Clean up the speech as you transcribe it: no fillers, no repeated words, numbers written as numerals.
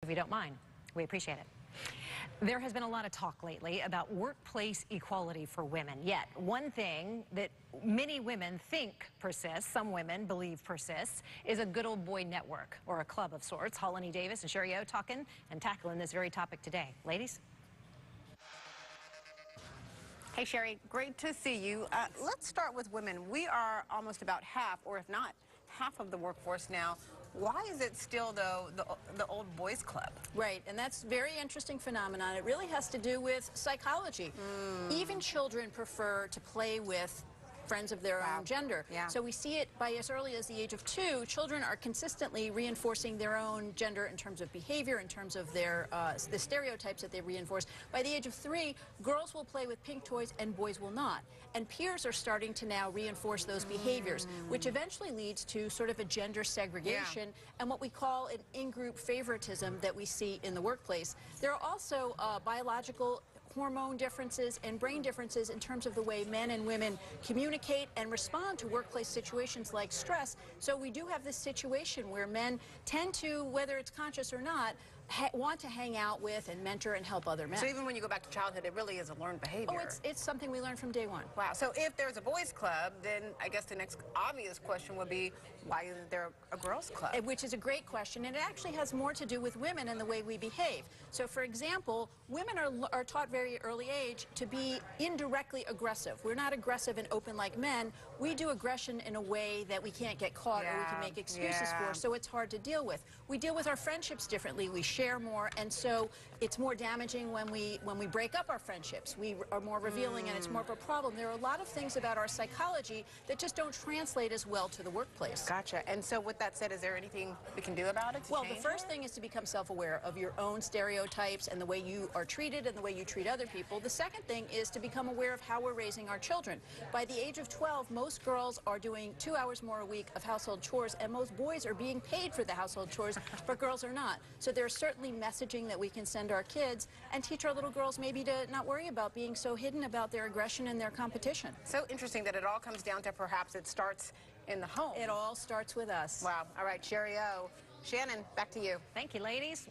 if you don't mind. We appreciate it. There has been a lot of talk lately about workplace equality for women. Yet, one thing that many women think persists, some women believe persists, is a good old boy network, or a club of sorts. Holly Davis and Shari talking and tackling this very topic today. Ladies? Hey, Shari, great to see you. Let's start with women. We are almost about half, or if not half of the workforce now. Why is it still, though, the old boys club? Right, and that's a very interesting phenomenon. It really has to do with psychology. Even children prefer to play with friends of their own gender. Yeah. So we see it by as early as the age of 2. Children are consistently reinforcing their own gender in terms of behavior, in terms of their the stereotypes that they reinforce. By the age of 3, girls will play with pink toys and boys will not. And peers are starting to now reinforce those behaviors, which eventually leads to sort of a gender segregation and what we call an in-group favoritism that we see in the workplace. There are also biological hormone differences and brain differences in terms of the way men and women communicate and respond to workplace situations like stress. So we do have this situation where men tend to, whether it's conscious or not, want to hang out with and mentor and help other men. So even when you go back to childhood, it really is a learned behavior. Oh, it's something we learn from day one. Wow. So if there's a boys club, then I guess the next obvious question would be, why isn't there a girls club? Which is a great question, and it actually has more to do with women and the way we behave. So, for example, women are taught very early age to be indirectly aggressive. We're not aggressive and open like men. We do aggression in a way that we can't get caught or we can make excuses for, so it's hard to deal with. We deal with our friendships differently. We share more, and so it's more damaging when we break up our friendships. We are more revealing, and it's more of a problem. There are a lot of things about our psychology that just don't translate as well to the workplace. Gotcha. And so with that said, is there anything we can do about it? Well, the first thing is to become self-aware of your own stereotypes and the way you are treated and the way you treat other people. The second thing is to become aware of how we're raising our children. By the age of 12, most girls are doing 2 hours more a week of household chores, and most boys are being paid for the household chores, but girls are not. So there's certainly messaging that we can send our kids and teach our little girls maybe to not worry about being so hidden about their aggression and their competition. So interesting that it all comes down to perhaps it starts in the home. It all starts with us. Wow. All right, Shari. Shannon, back to you. Thank you, ladies.